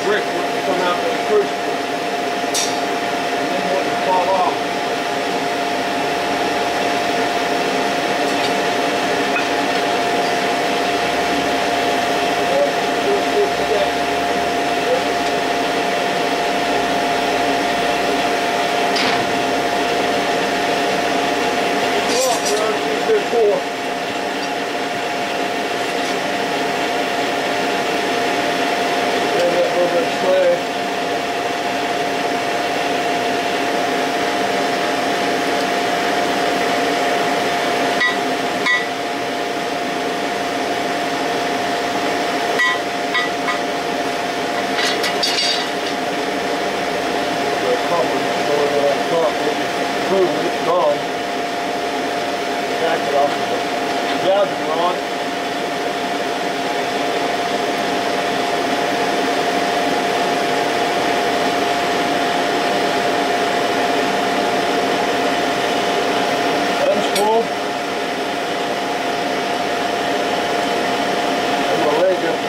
brick wouldn't come out of the crucible and then wouldn't fall off.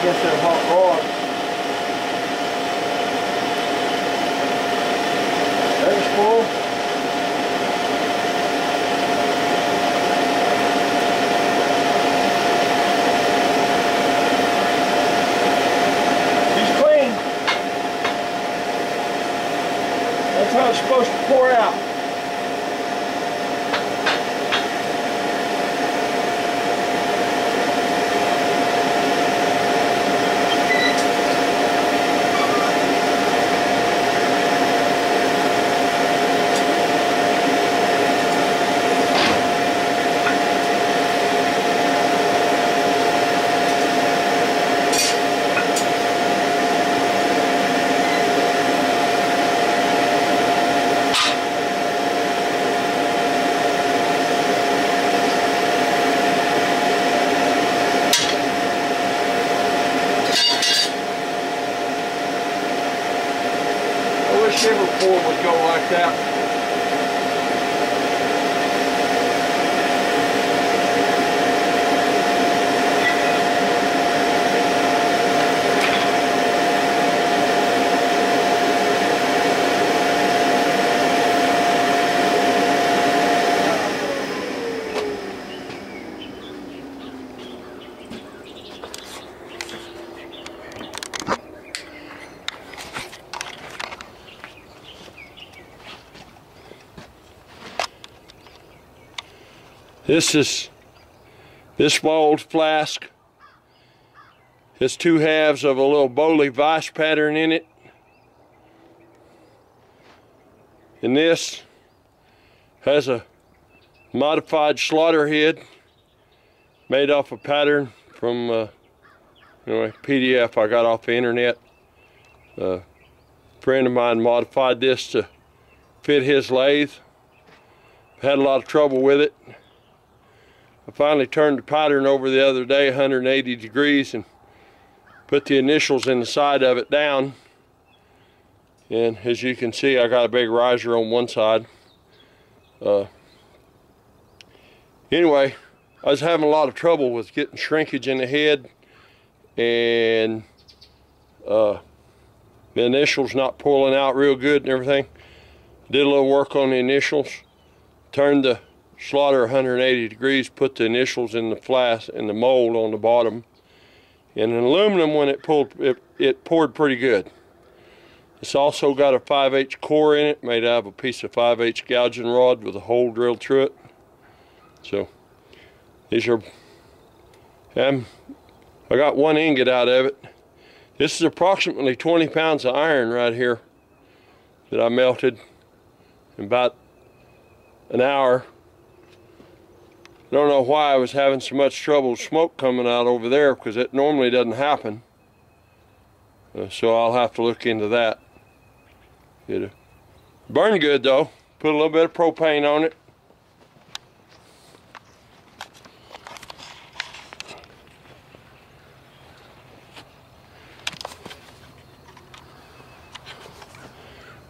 Against that hot rod. There's full. He's clean. That's how it's supposed to pour out. Shiver pour would go like that. This mold flask has two halves of a little Bowley vise pattern in it. And this has a modified slaughter head made off a pattern from anyway, PDF I got off the internet. A friend of mine modified this to fit his lathe. Had a lot of trouble with it. I finally turned the pattern over the other day 180 degrees and put the initials in the side of it down. And as you can see, I got a big riser on one side. Anyway, I was having a lot of trouble with getting shrinkage in the head and the initials not pulling out real good and everything. Did a little work on the initials, turned the slaughter 180 degrees, put the initials in the flask and the mold on the bottom. And in aluminum, when it pulled, it poured pretty good. It's also got a 5/8 core in it, made out of a piece of 5/8 gouging rod with a hole drilled through it. So these are, I got one ingot out of it. This is approximately 20 pounds of iron right here that I melted in about an hour. I don't know why I was having so much trouble with smoke coming out over there, because it normally doesn't happen. So I'll have to look into that. It burned good though. Put a little bit of propane on it.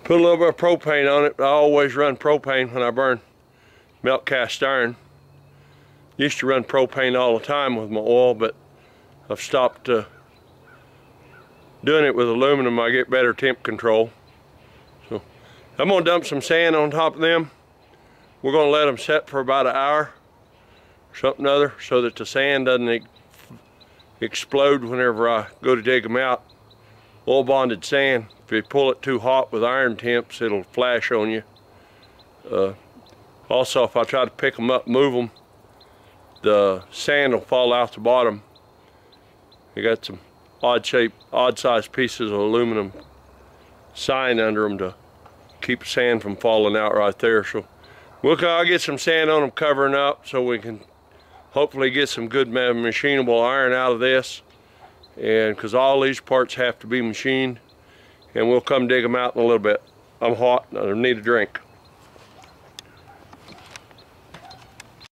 Put a little bit of propane on it. I always run propane when I burn melt cast iron. Used to run propane all the time with my oil, but I've stopped doing it with aluminum, I get better temp control. So I'm gonna dump some sand on top of them. We're gonna let them set for about an hour or something other, so that the sand doesn't explode whenever I go to dig them out. Oil bonded sand, if you pull it too hot with iron temps, it'll flash on you. Also, if I try to pick them up, move them, the sand will fall out the bottom. You got some odd shaped, odd sized pieces of aluminum sign under them to keep the sand from falling out right there. So I'll get some sand on them covering up so we can hopefully get some good machinable iron out of this. And because all these parts have to be machined, and we'll come dig them out in a little bit. I'm hot and I need a drink.